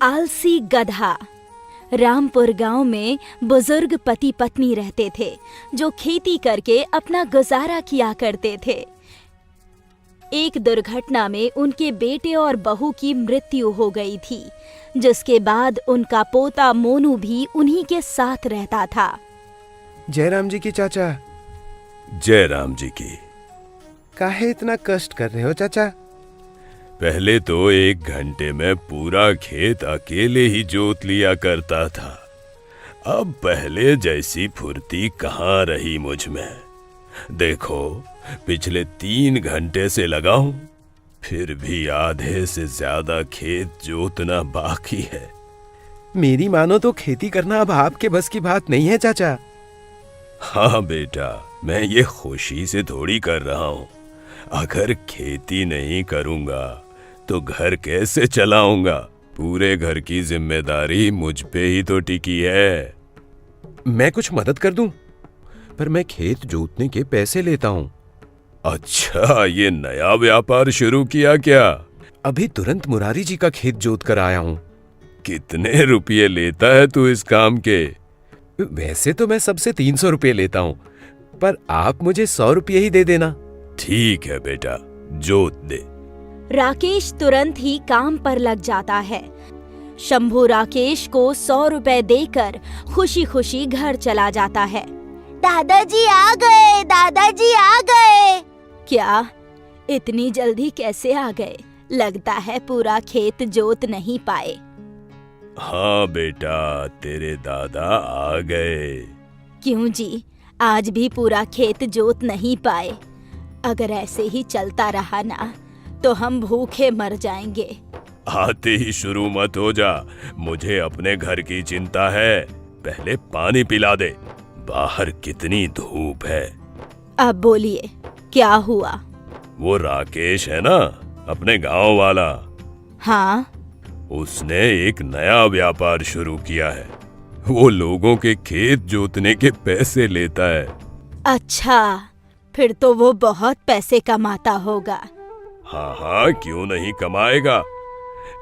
आलसी गधा। रामपुर गांव में बुजुर्ग पति पत्नी रहते थे जो खेती करके अपना गुजारा किया करते थे। एक दुर्घटना में उनके बेटे और बहू की मृत्यु हो गई थी, जिसके बाद उनका पोता मोनू भी उन्हीं के साथ रहता था। जय राम जी की चाचा। जय राम जी की। काहे इतना कष्ट कर रहे हो चाचा? पहले तो 1 घंटे में पूरा खेत अकेले ही जोत लिया करता था। अब पहले जैसी फुर्ती कहाँ रही मुझ में। देखो, पिछले 3 घंटे से लगा हूं, फिर भी आधे से ज्यादा खेत जोतना बाकी है। मेरी मानो तो खेती करना अब आपके बस की बात नहीं है चाचा। हाँ बेटा, मैं ये खुशी से थोड़ी कर रहा हूँ। अगर खेती नहीं करूंगा तो घर कैसे चलाऊंगा? पूरे घर की जिम्मेदारी मुझ पे ही तो टिकी है। मैं कुछ मदद कर दूं, पर मैं खेत जोतने के पैसे लेता हूँ। अच्छा, ये नया व्यापार शुरू किया क्या? अभी तुरंत मुरारी जी का खेत जोत कर आया हूँ। कितने रुपये लेता है तू इस काम के? वैसे तो मैं सबसे 300 रुपये लेता हूँ, पर आप मुझे 100 रुपये ही दे देना। ठीक है बेटा, जोत दे। राकेश तुरंत ही काम पर लग जाता है। शंभू राकेश को 100 रुपए देकर खुशी खुशी घर चला जाता है। दादाजी आ गए, दादाजी आ गए। क्या? इतनी जल्दी कैसे आ गए? लगता है पूरा खेत जोत नहीं पाए। हाँ बेटा, तेरे दादा आ गए। क्यों जी, आज भी पूरा खेत जोत नहीं पाए? अगर ऐसे ही चलता रहा ना तो हम भूखे मर जाएंगे। आते ही शुरू मत हो जा, मुझे अपने घर की चिंता है। पहले पानी पिला दे, बाहर कितनी धूप है। अब बोलिए, क्या हुआ? वो राकेश है ना, अपने गांव वाला। हाँ। उसने एक नया व्यापार शुरू किया है। वो लोगों के खेत जोतने के पैसे लेता है। अच्छा, फिर तो वो बहुत पैसे कमाता होगा। हाँ, क्यों नहीं कमाएगा।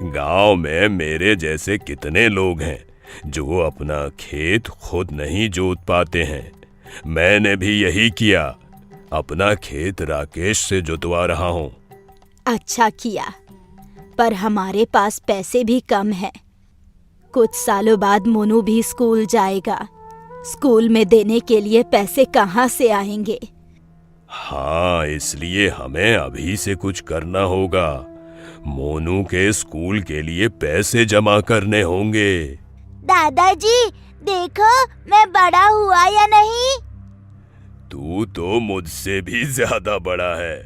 गांव में मेरे जैसे कितने लोग हैं जो अपना खेत खुद नहीं जोत पाते हैं। मैंने भी यही किया, अपना खेत राकेश से जोतवा रहा हूँ। अच्छा किया, पर हमारे पास पैसे भी कम हैं। कुछ सालों बाद मोनू भी स्कूल जाएगा। स्कूल में देने के लिए पैसे कहाँ से आएंगे? हाँ, इसलिए हमें अभी से कुछ करना होगा। मोनू के स्कूल के लिए पैसे जमा करने होंगे। दादाजी देखो, मैं बड़ा हुआ या नहीं? तू तो मुझसे भी ज्यादा बड़ा है।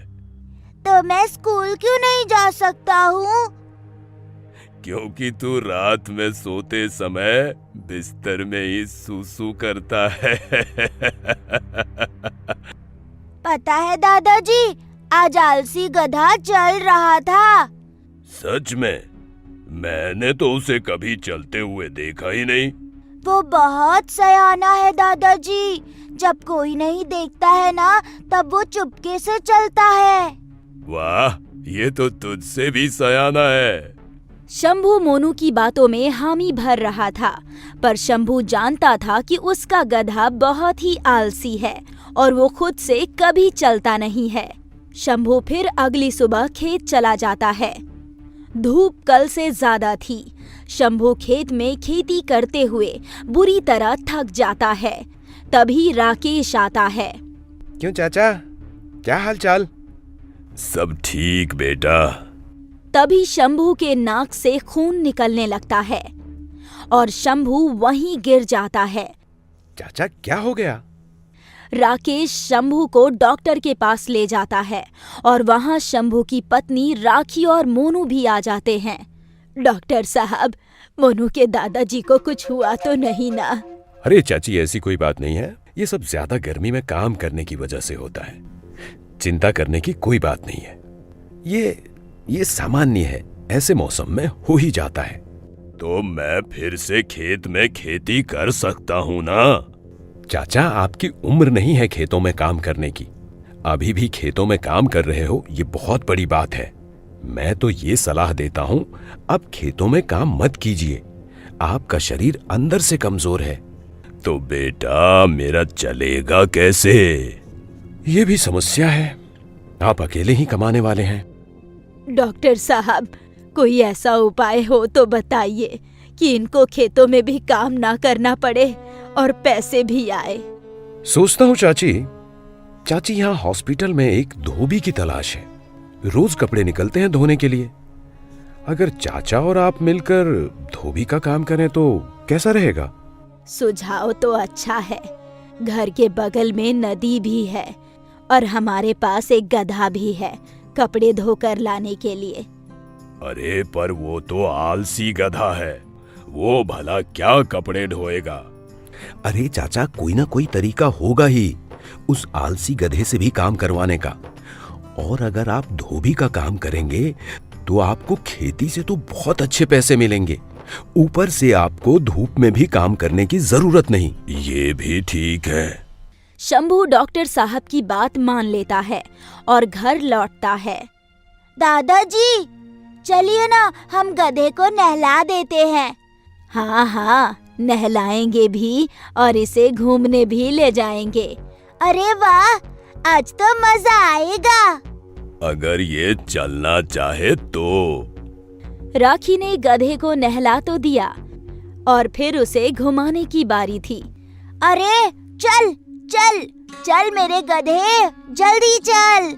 तो मैं स्कूल क्यों नहीं जा सकता हूँ? क्योंकि तू रात में सोते समय बिस्तर में ही सूसू करता है। पता है दादाजी, आज आलसी गधा चल रहा था। सच में? मैंने तो उसे कभी चलते हुए देखा ही नहीं। वो बहुत सयाना है दादाजी। जब कोई नहीं देखता है ना, तब वो चुपके से चलता है। वाह, ये तो तुझसे भी सयाना है। शंभू मोनू की बातों में हामी भर रहा था, पर शंभू जानता था कि उसका गधा बहुत ही आलसी है और वो खुद से कभी चलता नहीं है। शंभू फिर अगली सुबह खेत चला जाता है। धूप कल से ज्यादा थी। शंभू खेत में खेती करते हुए बुरी तरह थक जाता है। तभी राकेश आता है। क्यों चाचा, क्या हाल चाल? सब ठीक बेटा। तभी शंभू के नाक से खून निकलने लगता है और शंभू वहीं गिर जाता है। चाचा क्या हो गया? राकेश शंभू को डॉक्टर के पास ले जाता है और वहां शंभू की पत्नी राखी और मोनू भी आ जाते हैं। डॉक्टर साहब, मोनू के दादाजी को कुछ हुआ तो नहीं ना? अरे चाची, ऐसी कोई बात नहीं है। ये सब ज्यादा गर्मी में काम करने की वजह से होता है। चिंता करने की कोई बात नहीं है। ये सामान्य है, ऐसे मौसम में हो ही जाता है। तो मैं फिर से खेत में खेती कर सकता हूँ ना? चाचा, आपकी उम्र नहीं है खेतों में काम करने की। अभी भी खेतों में काम कर रहे हो, ये बहुत बड़ी बात है। मैं तो ये सलाह देता हूं, अब खेतों में काम मत कीजिए। आपका शरीर अंदर से कमजोर है। तो बेटा मेरा चलेगा कैसे? ये भी समस्या है। आप अकेले ही कमाने वाले हैं। डॉक्टर साहब, कोई ऐसा उपाय हो तो बताइए कि इनको खेतों में भी काम ना करना पड़े और पैसे भी आए। सोचता हूँ चाची यहाँ हॉस्पिटल में एक धोबी की तलाश है। रोज कपड़े निकलते हैं धोने के लिए। अगर चाचा और आप मिलकर धोबी का काम करें तो कैसा रहेगा? सुझाव तो अच्छा है। घर के बगल में नदी भी है और हमारे पास एक गधा भी है कपड़े धोकर लाने के लिए। अरे पर वो तो आलसी गधा है, वो भला क्या कपड़े ढोएगा? अरे चाचा, कोई ना कोई तरीका होगा ही उस आलसी गधे से भी काम करवाने का। और अगर आप धोबी का काम करेंगे तो आपको खेती से तो बहुत अच्छे पैसे मिलेंगे। ऊपर से आपको धूप में भी काम करने की जरूरत नहीं। ये भी ठीक है। शंभू डॉक्टर साहब की बात मान लेता है और घर लौटता है। दादाजी, चलिए ना, हम गधे को नहला देते हैं। हाँ हाँ, नहलाएंगे भी और इसे घूमने भी ले जाएंगे। अरे वाह, आज तो मजा आएगा। अगर ये चलना चाहे तो। राखी ने गधे को नहला तो दिया और फिर उसे घुमाने की बारी थी। अरे चल चल चल मेरे गधे, जल्दी चल।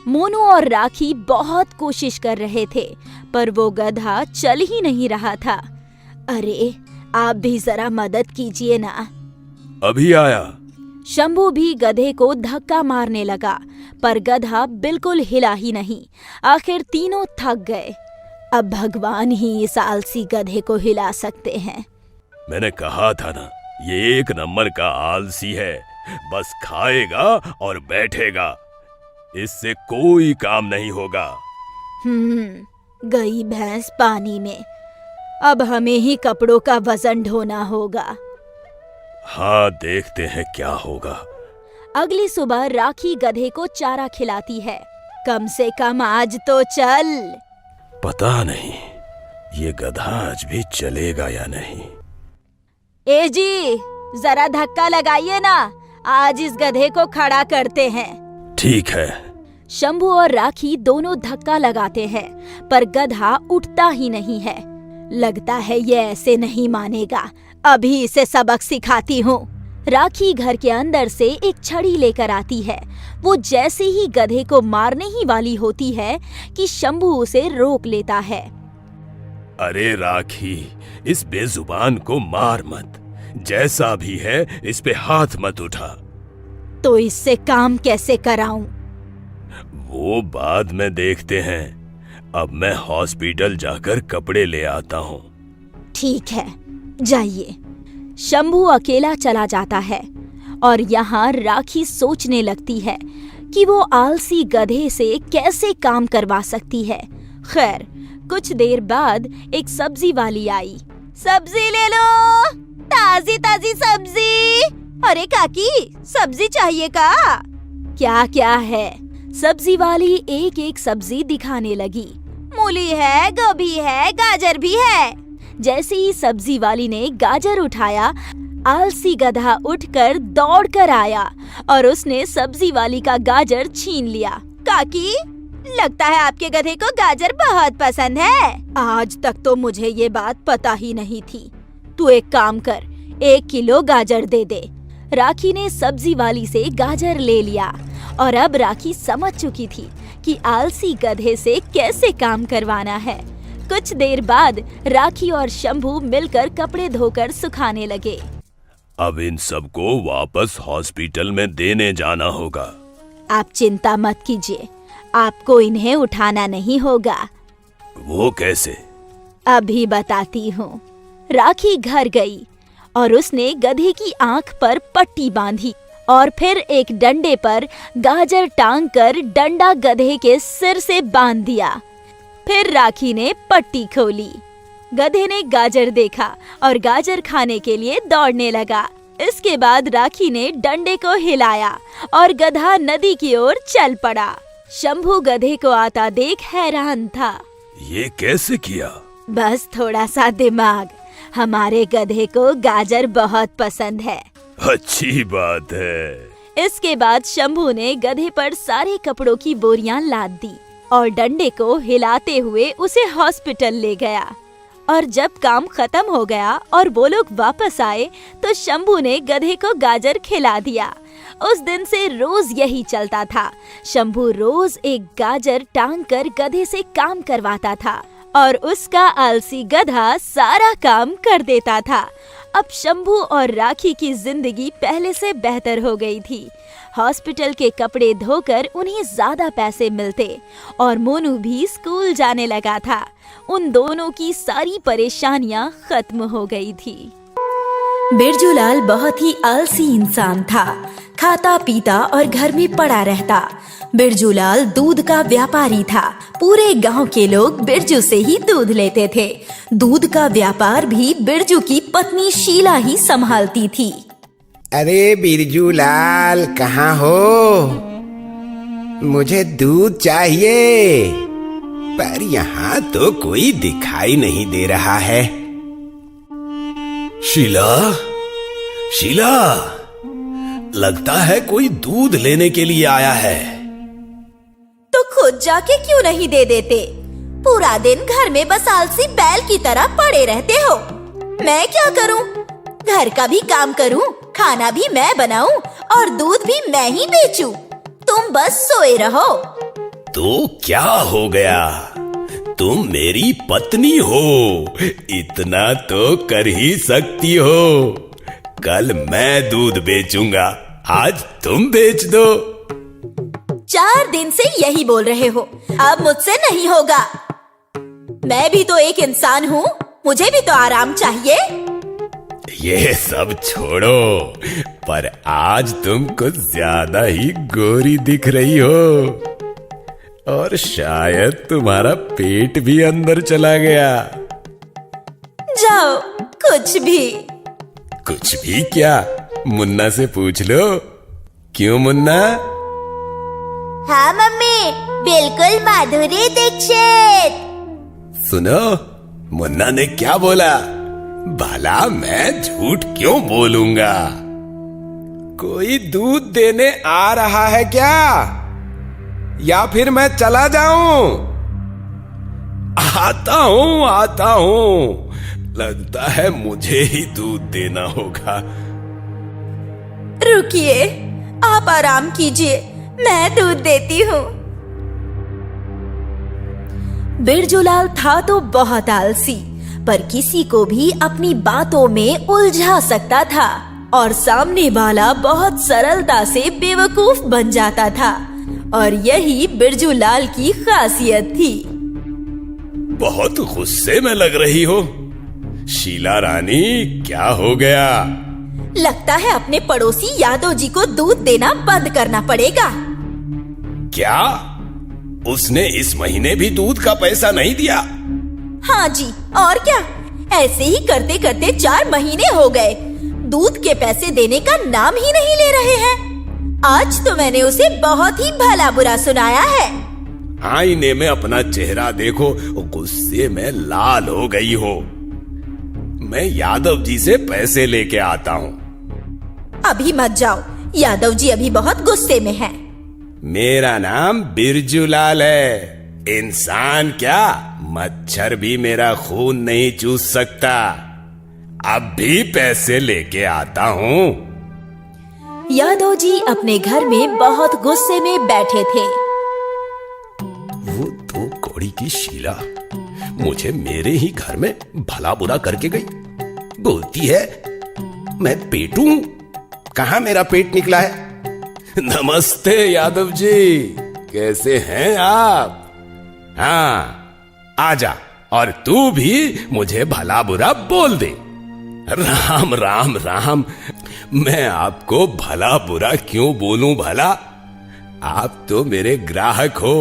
मोनू और राखी बहुत कोशिश कर रहे थे पर वो गधा चल ही नहीं रहा था। अरे आप भी जरा मदद कीजिए ना। अभी आया। शंभू भी गधे को धक्का मारने लगा पर गधा बिल्कुल हिला ही नहीं। आखिर तीनों थक गए। अब भगवान ही इस आलसी गधे को हिला सकते हैं। मैंने कहा था ना, ये एक नंबर का आलसी है। बस खाएगा और बैठेगा, इससे कोई काम नहीं होगा। गई भैंस पानी में। अब हमें ही कपड़ों का वजन ढोना होगा। हाँ, देखते हैं क्या होगा। अगली सुबह राखी गधे को चारा खिलाती है। कम से कम आज तो चल। पता नहीं ये गधा आज भी चलेगा या नहीं। ए जी, जरा धक्का लगाइए ना, आज इस गधे को खड़ा करते हैं। ठीक है। शंभू और राखी दोनों धक्का लगाते हैं पर गधा उठता ही नहीं है। लगता है ये ऐसे नहीं मानेगा, अभी इसे सबक सिखाती हूँ। राखी घर के अंदर से एक छड़ी लेकर आती है। वो जैसे ही गधे को मारने ही वाली होती है कि शंभू उसे रोक लेता है। अरे राखी, इस बेजुबान को मार मत। जैसा भी है इस पे हाथ मत उठा। तो इससे काम कैसे कराऊं? वो बाद में देखते हैं। अब मैं हॉस्पिटल जाकर कपड़े ले आता हूँ। ठीक है, जाइए। शंभू अकेला चला जाता है और यहाँ राखी सोचने लगती है कि वो आलसी गधे से कैसे काम करवा सकती है। खैर, कुछ देर बाद एक सब्जी वाली आई। सब्जी ले लो, ताजी ताजी सब्जी। अरे काकी, सब्जी चाहिए का? क्या क्या है? सब्जी वाली एक एक सब्जी दिखाने लगी। मूली है, गोभी है, गाजर भी है। जैसे ही सब्जी वाली ने गाजर उठाया, आलसी गधा उठकर दौड़कर आया और उसने सब्जी वाली का गाजर छीन लिया। काकी, लगता है आपके गधे को गाजर बहुत पसंद है। आज तक तो मुझे ये बात पता ही नहीं थी। तू एक काम कर, 1 किलो गाजर दे दे। राखी ने सब्जी वाली से गाजर ले लिया और अब राखी समझ चुकी थी कि आलसी गधे से कैसे काम करवाना है। कुछ देर बाद राखी और शंभू मिलकर कपड़े धोकर सुखाने लगे। अब इन सबको वापस हॉस्पिटल में देने जाना होगा। आप चिंता मत कीजिए, आपको इन्हें उठाना नहीं होगा। वो कैसे? अभी बताती हूँ। राखी घर गई और उसने गधे की आंख पर पट्टी बांधी और फिर एक डंडे पर गाजर टांग कर डंडा गधे के सिर से बांध दिया। फिर राखी ने पट्टी खोली। गधे ने गाजर देखा और गाजर खाने के लिए दौड़ने लगा। इसके बाद राखी ने डंडे को हिलाया और गधा नदी की ओर चल पड़ा। शंभू गधे को आता देख हैरान था। ये कैसे किया? बस थोड़ा सा दिमाग। हमारे गधे को गाजर बहुत पसंद है। अच्छी बात है। इसके बाद शंभू ने गधे पर सारे कपड़ों की बोरियां लाद दी और डंडे को हिलाते हुए उसे हॉस्पिटल ले गया। और जब काम खत्म हो गया और वो लोग वापस आए तो शंभू ने गधे को गाजर खिला दिया। उस दिन से रोज यही चलता था। शंभू रोज एक गाजर टांग कर गधे से काम करवाता था और उसका आलसी गधा सारा काम कर देता था। अब शंभू और राखी की जिंदगी पहले से बेहतर हो गई थी। हॉस्पिटल के कपड़े धोकर उन्हें ज्यादा पैसे मिलते और मोनू भी स्कूल जाने लगा था। उन दोनों की सारी परेशानियां खत्म हो गई थी। बिरजूलाल बहुत ही आलसी इंसान था। खाता पीता और घर में पड़ा रहता। बिरजूलाल दूध का व्यापारी था। पूरे गांव के लोग बिरजू से ही दूध लेते थे। दूध का व्यापार भी बिरजू की पत्नी शीला ही संभालती थी। अरे बिरजूलाल, कहाँ हो? मुझे दूध चाहिए, पर यहाँ तो कोई दिखाई नहीं दे रहा है। शीला, शीला, लगता है कोई दूध लेने के लिए आया है। तो खुद जाके क्यों नहीं दे देते? पूरा दिन घर में बस आलसी बैल की तरह पड़े रहते हो। मैं क्या करूं? घर का भी काम करूं, खाना भी मैं बनाऊं और दूध भी मैं ही बेचूं। तुम बस सोए रहो। तो क्या हो गया? तुम मेरी पत्नी हो, इतना तो कर ही सकती हो। कल मैं दूध बेचूंगा, आज तुम बेच दो। 4 दिन से यही बोल रहे हो, अब मुझसे नहीं होगा। मैं भी तो एक इंसान हूँ, मुझे भी तो आराम चाहिए। ये सब छोड़ो, पर आज तुम कुछ ज्यादा ही गोरी दिख रही हो और शायद तुम्हारा पेट भी अंदर चला गया। जाओ, कुछ भी क्या? मुन्ना से पूछ लो। क्यों मुन्ना? हाँ मम्मी, बिल्कुल माधुरी दीक्षित। सुनो, मुन्ना ने क्या बोला? भला मैं झूठ क्यों बोलूंगा? कोई दूध देने आ रहा है क्या? या फिर मैं चला जाऊं? आता हूं। लगता है मुझे ही दूध देना होगा। रुकिए, आप आराम कीजिए, मैं दूध देती हूँ। बिरजूलाल था तो बहुत आलसी, पर किसी को भी अपनी बातों में उलझा सकता था और सामने वाला बहुत सरलता से बेवकूफ बन जाता था। और यही बिरजूलाल की खासियत थी। बहुत गुस्से में लग रही हो। शीला रानी, क्या हो गया? लगता है अपने पड़ोसी यादव जी को दूध देना बंद करना पड़ेगा। क्या? उसने इस महीने भी दूध का पैसा नहीं दिया? हाँ जी, और क्या? ऐसे ही करते करते 4 महीने हो गए, दूध के पैसे देने का नाम ही नहीं ले रहे हैं। आज तो मैंने उसे बहुत ही भला बुरा सुनाया है। आईने में अपना चेहरा देखो, गुस्से में लाल हो गई हो। मैं यादव जी से पैसे लेके आता हूँ। अभी मत जाओ, यादव जी अभी बहुत गुस्से में हैं। मेरा नाम बिरजूलाल है। इंसान क्या, मच्छर भी मेरा खून नहीं चूस सकता। अब भी पैसे लेके आता हूँ। यादव जी अपने घर में बहुत गुस्से में बैठे थे। वो दो कौड़ी की शीला मुझे मेरे ही घर में भला बुरा करके गई। बोलती है मैं पेटू हूं। कहाँ मेरा पेट निकला है? नमस्ते यादव जी, कैसे हैं आप? हाँ, आजा और तू भी मुझे भला बुरा बोल दे। राम राम राम। मैं आपको भला बुरा क्यों बोलूं भला? आप तो मेरे ग्राहक हो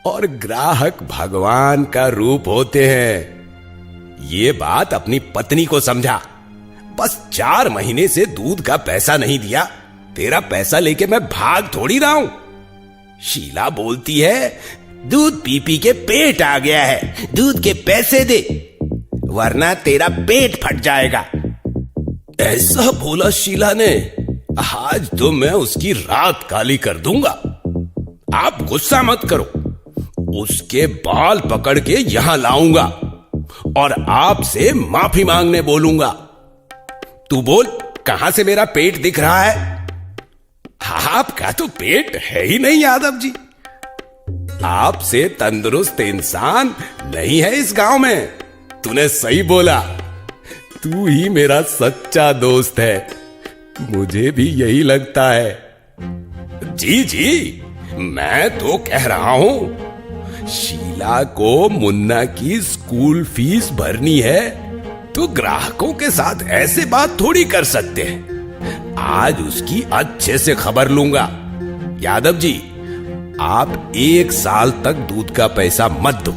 और ग्राहक भगवान का रूप होते हैं। ये बात अपनी पत्नी को समझा। बस 4 महीने से दूध का पैसा नहीं दिया, तेरा पैसा लेके मैं भाग थोड़ी रहा हूं। शीला बोलती है दूध पी पी के पेट आ गया है, दूध के पैसे दे वरना तेरा पेट फट जाएगा। ऐसा बोला शीला ने? आज तो मैं उसकी रात काली कर दूंगा। आप गुस्सा मत करो, उसके बाल पकड़ के यहां लाऊंगा और आपसे माफी मांगने बोलूंगा। तू बोल, कहां से मेरा पेट दिख रहा है? आपका तो पेट है ही नहीं यादव जी। आपसे तंदुरुस्त इंसान नहीं है इस गांव में। तूने सही बोला, तू ही मेरा सच्चा दोस्त है। मुझे भी यही लगता है। जी जी, मैं तो कह रहा हूं, शीला को मुन्ना की स्कूल फीस भरनी है तो ग्राहकों के साथ ऐसे बात थोड़ी कर सकते हैं। आज उसकी अच्छे से खबर लूंगा। यादव जी, आप 1 साल तक दूध का पैसा मत दो,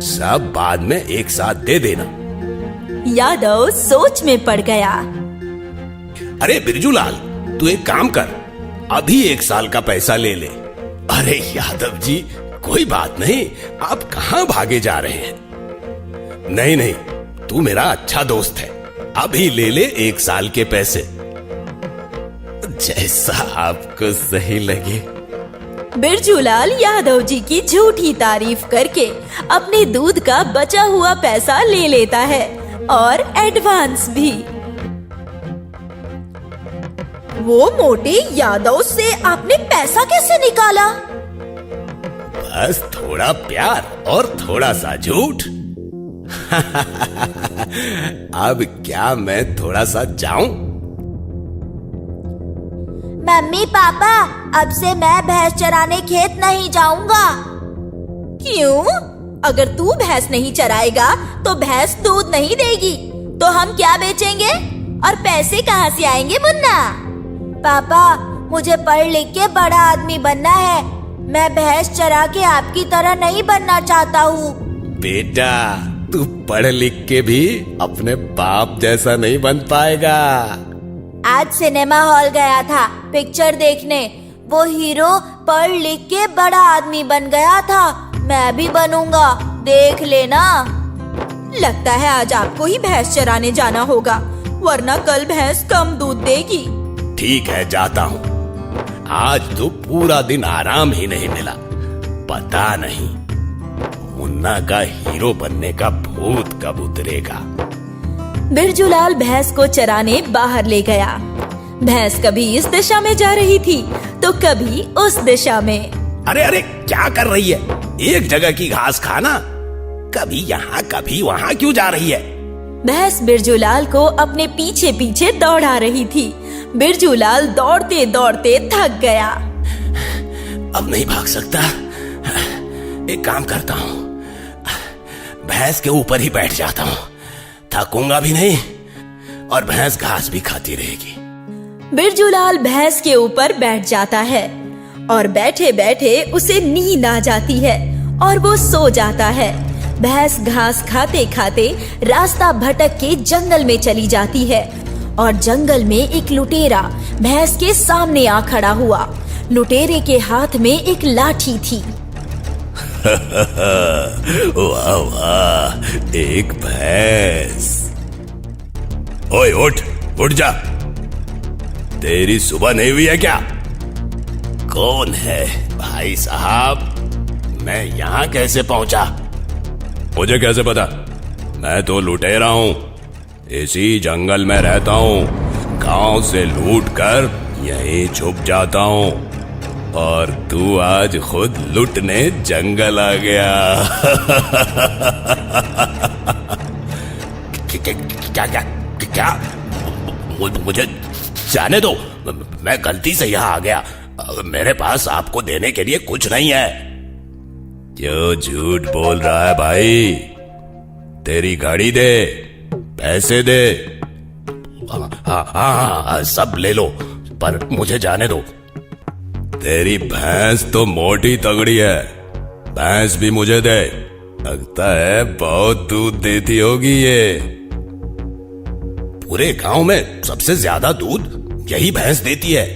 सब बाद में एक साथ दे देना। यादव सोच में पड़ गया। अरे बिरजूलाल, तू एक काम कर, अभी 1 साल का पैसा ले ले। अरे यादव जी, कोई बात नहीं, आप कहां भागे जा रहे हैं? नहीं नहीं, तू मेरा अच्छा दोस्त है, अभी ले ले 1 साल के पैसे। जैसा आपको सही लगे। बिरजूलाल यादव जी की झूठी तारीफ करके अपने दूध का बचा हुआ पैसा ले लेता है और एडवांस भी। वो मोटे यादव से आपने पैसा कैसे निकाला? बस थोड़ा प्यार और थोड़ा सा झूठ। अब क्या मैं थोड़ा सा जाऊं? मम्मी पापा, अब से मैं भैंस चराने खेत नहीं जाऊंगा। क्यों? अगर तू भैंस नहीं चराएगा तो भैंस दूध नहीं देगी, तो हम क्या बेचेंगे और पैसे कहाँ से आएंगे मुन्ना? पापा, मुझे पढ़ लिख के बड़ा आदमी बनना है, मैं भैंस चरा के आपकी तरह नहीं बनना चाहता हूँ। बेटा, तू पढ़ लिख के भी अपने बाप जैसा नहीं बन पाएगा। आज सिनेमा हॉल गया था पिक्चर देखने, वो हीरो पढ़ लिख के बड़ा आदमी बन गया था, मैं भी बनूंगा, देख लेना। लगता है आज आपको ही भैंस चराने जाना होगा, वरना कल भैंस कम दूध देगी। ठीक है, जाता हूँ। आज तो पूरा दिन आराम ही नहीं मिला। पता नहीं मुन्ना का हीरो बनने का भूत कब उतरेगा। बिरजूलाल भैंस को चराने बाहर ले गया। भैंस कभी इस दिशा में जा रही थी तो कभी उस दिशा में। अरे अरे, क्या कर रही है? एक जगह की घास खाना, कभी यहाँ कभी वहाँ क्यों जा रही है? भैंस बिरजूलाल को अपने पीछे पीछे दौड़ा रही थी। बिरजूलाल दौड़ते दौड़ते थक गया। अब नहीं भाग सकता। एक काम करता हूँ, भैंस के ऊपर ही बैठ जाता हूँ, थकूंगा भी नहीं और भैंस घास भी खाती रहेगी। बिरजूलाल भैंस के ऊपर बैठ जाता है और बैठे बैठे उसे नींद आ जाती है और वो सो जाता है। भैंस घास खाते खाते रास्ता भटक के जंगल में चली जाती है और जंगल में एक लुटेरा भैंस के सामने आ खड़ा हुआ। लुटेरे के हाथ में एक लाठी थी। वाह वाह, एक भैंस। ओए उठ जा, तेरी सुबह नहीं हुई है क्या? कौन है भाई साहब? मैं यहाँ कैसे पहुंचा? मुझे कैसे पता? मैं तो लुटेरा हूं, इसी जंगल में रहता हूं, गांव से लूट कर यहीं छुप जाता हूं और तू आज खुद लुटने जंगल आ गया। क्या? मुझे जाने दो, मैं गलती से यहाँ आ गया, मेरे पास आपको देने के लिए कुछ नहीं है। क्यों झूठ बोल रहा है भाई? तेरी घड़ी दे, पैसे दे। हाँ, सब ले लो, पर मुझे जाने दो। तेरी भैंस तो मोटी तगड़ी है, भैंस भी मुझे दे। लगता है बहुत दूध देती होगी ये। पूरे गांव में सबसे ज्यादा दूध यही भैंस देती है।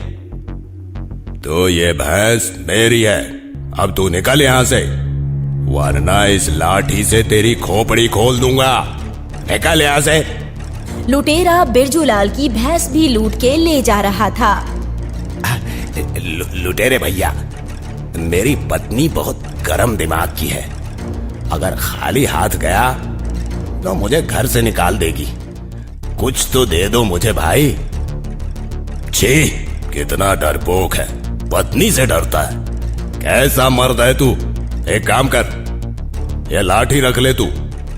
तो ये भैंस मेरी है, अब तू निकल यहां से, वरना इस लाठी से तेरी खोपड़ी खोल दूंगा। निकल यहां से। लुटेरा बिरजूलाल की भैंस भी लूट के ले जा रहा था। लुटेरे भैया, मेरी पत्नी बहुत गर्म दिमाग की है। अगर खाली हाथ गया तो मुझे घर से निकाल देगी। कुछ तो दे दो मुझे भाई। छी, कितना डरपोक है, पत्नी से डरता है। कैसा मर्द है तू। एक काम कर, ये लाठी रख ले तू,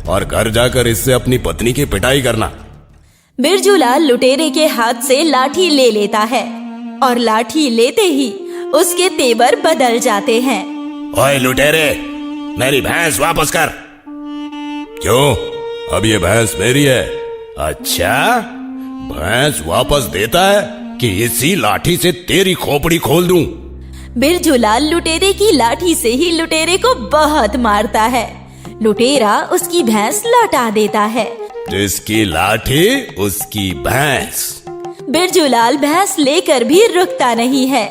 और घर जाकर इससे अपनी पत्नी की पिटाई करना। बिरजूलाल लुटेरे के हाथ से लाठी ले लेता है और लाठी लेते ही उसके तेवर बदल जाते हैं। ओए लुटेरे, मेरी भैंस वापस कर। क्यों, अब ये भैंस मेरी है? अच्छा, भैंस वापस देता है कि इसी लाठी से तेरी खोपड़ी खोल दूं? बिरजूलाल लुटेरे की लाठी से ही लुटेरे को बहुत मारता है। लुटेरा उसकी भैंस लौटा देता है। जिसकी लाठी उसकी भैंस। बिरजूलाल भैंस लेकर भी रुकता नहीं है।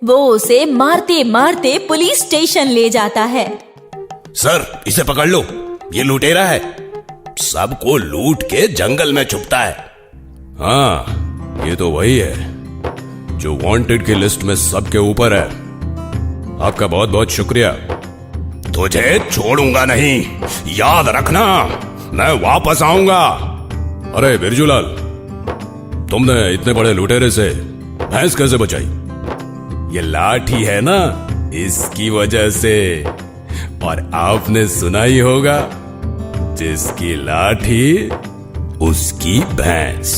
वो उसे मारते मारते पुलिस स्टेशन ले जाता है। सर, इसे पकड़ लो, ये लुटेरा है, सबको लूट के जंगल में छुपता है। हाँ, ये तो वही है जो वांटेड की लिस्ट में सबके ऊपर है। आपका बहुत बहुत शुक्रिया। तुझे छोड़ूंगा नहीं, याद रखना, मैं वापस आऊंगा। अरे बिरजूलाल, तुमने इतने बड़े लुटेरे से भैंस कैसे बचाई? ये लाठी है ना, इसकी वजह से। और आपने सुना ही होगा, जिसकी लाठी उसकी भैंस।